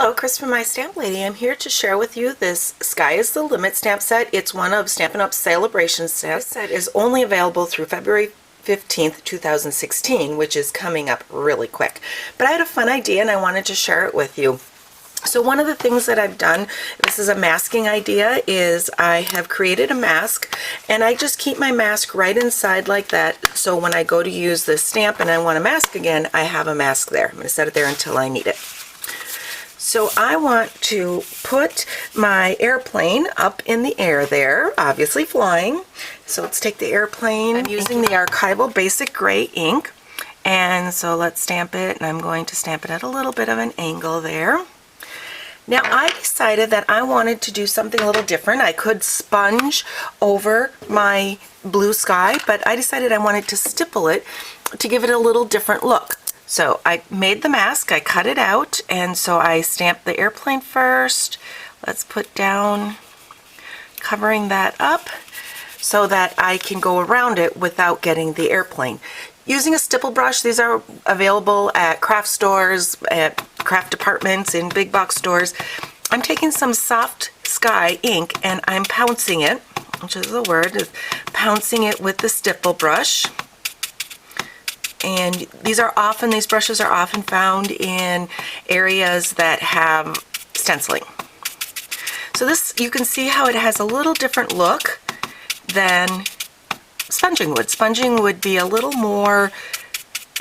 Hello, Chris from My Stamp Lady. I'm here to share with you this Sky is the Limit stamp set. It's one of Stampin' Up's celebration stamps. This set is only available through February 15th, 2016, which is coming up really quick. But I had a fun idea and I wanted to share it with you. So one of the things that I've done, this is a masking idea, is I have created a mask and I just keep my mask right inside like that, so when I go to use this stamp and I want a mask again, I have a mask there. I'm going to set it there until I need it. So I want to put my airplane up in the air there, obviously flying. So let's take the airplane. I'm using the Archival Basic Gray ink, and so let's stamp it, and I'm going to stamp it at a little bit of an angle there. Now I decided that I wanted to do something a little different. I could sponge over my blue sky, but I decided I wanted to stipple it to give it a little different look. So I made the mask, I cut it out, and so I stamped the airplane first. Let's put down, covering that up so that I can go around it without getting the airplane. Using a stipple brush, these are available at craft stores, at craft departments, in big box stores. I'm taking some soft sky ink and I'm pouncing it, which is the word, is pouncing it with the stipple brush. And these brushes are often found in areas that have stenciling. So this, you can see how it has a little different look than sponging would. Sponging would be a little more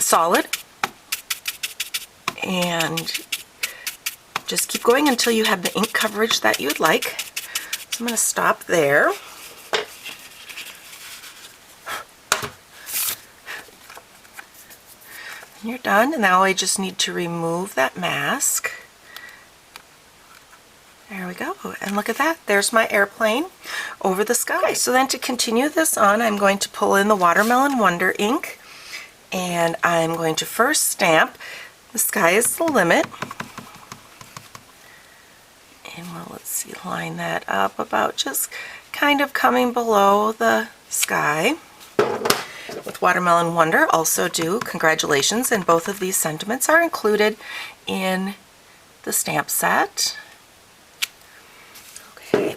solid, and just keep going until you have the ink coverage that you'd like. So I'm going to stop there. And you're done, and now I just need to remove that mask. There we go, and look at that, there's my airplane over the sky. Okay, so then to continue this on, I'm going to pull in the Watermelon Wonder ink, and I'm going to first stamp The Sky is the Limit. And well, let's see, line that up about just kind of coming below the sky. With Watermelon Wonder, also do Congratulations, and both of these sentiments are included in the stamp set. Okay.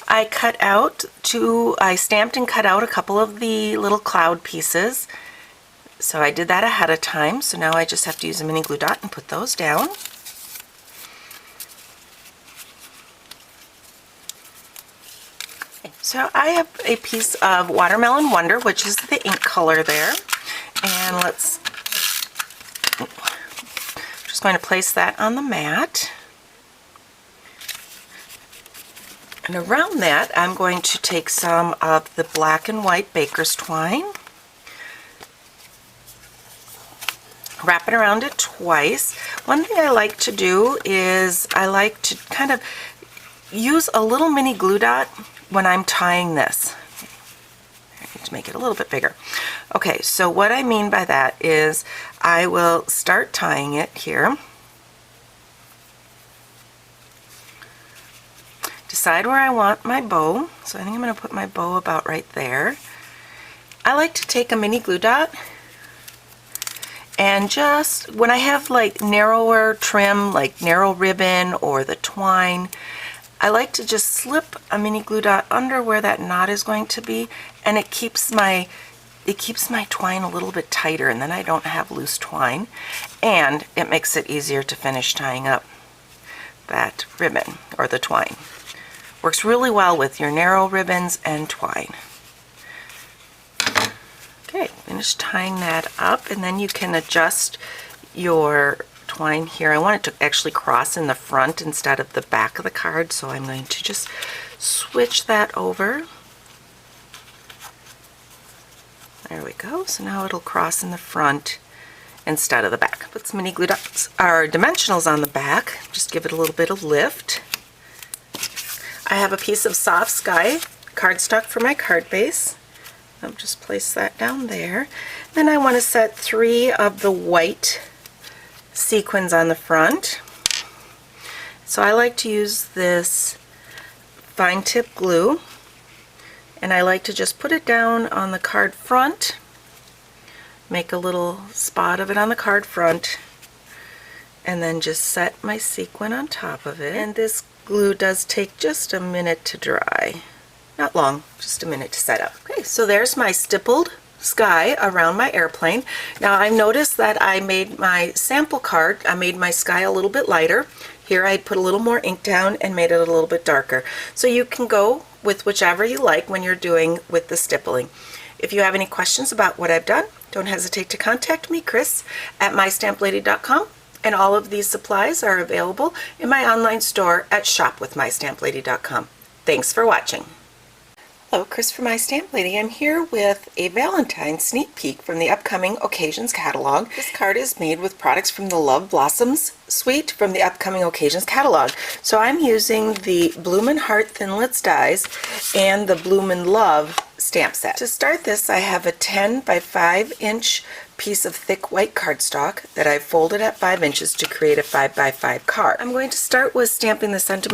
I stamped and cut out a couple of the little cloud pieces. So I did that ahead of time, so now I just have to use a mini glue dot and put those down. So I have a piece of Watermelon Wonder, which is the ink color there, and just going to place that on the mat. And around that, I'm going to take some of the black and white baker's twine, wrap it around it twice. One thing I like to do is I like to kind of use a little mini glue dot when I'm tying this. I need to make it a little bit bigger. Okay, so what I mean by that is I will start tying it here. Decide where I want my bow. So I think I'm going to put my bow about right there. I like to take a mini glue dot and just, when I have like narrower trim, like narrow ribbon or the twine, I like to just slip a mini glue dot under where that knot is going to be, and it keeps my twine a little bit tighter, and then I don't have loose twine, and it makes it easier to finish tying up that ribbon or the twine. Works really well with your narrow ribbons and twine. Okay, finish tying that up, and then you can adjust your twine here. I want it to actually cross in the front instead of the back of the card, so I'm going to just switch that over. There we go. So now it'll cross in the front instead of the back. Put some mini glue dots or dimensionals on the back. Just give it a little bit of lift. I have a piece of soft sky cardstock for my card base. I'll just place that down there. Then I want to set 3 of the white sequins on the front. So I like to use this fine tip glue, and I like to just put it down on the card front, make a little spot of it on the card front, and then just set my sequin on top of it. And this glue does take just a minute to dry. Not long, just a minute to set up. Okay, so there's my stippled sky around my airplane. Now I noticed that I made my sample card, I made my sky a little bit lighter. Here I put a little more ink down and made it a little bit darker. So you can go with whichever you like when you're doing with the stippling. If you have any questions about what I've done, don't hesitate to contact me, Chris, at mystamplady.com. And all of these supplies are available in my online store at shopwithmystamplady.com. Thanks for watching. Hello, Chris from My Stamp Lady. I'm here with a Valentine's sneak peek from the upcoming Occasions catalog. This card is made with products from the Love Blossoms suite from the upcoming Occasions catalog. So I'm using the Bloomin' Heart Thinlits dies and the Bloomin' Love stamp set. To start this, I have a 10 by 5 inch piece of thick white cardstock that I've folded at 5 inches to create a 5 by 5 card. I'm going to start with stamping the sentiment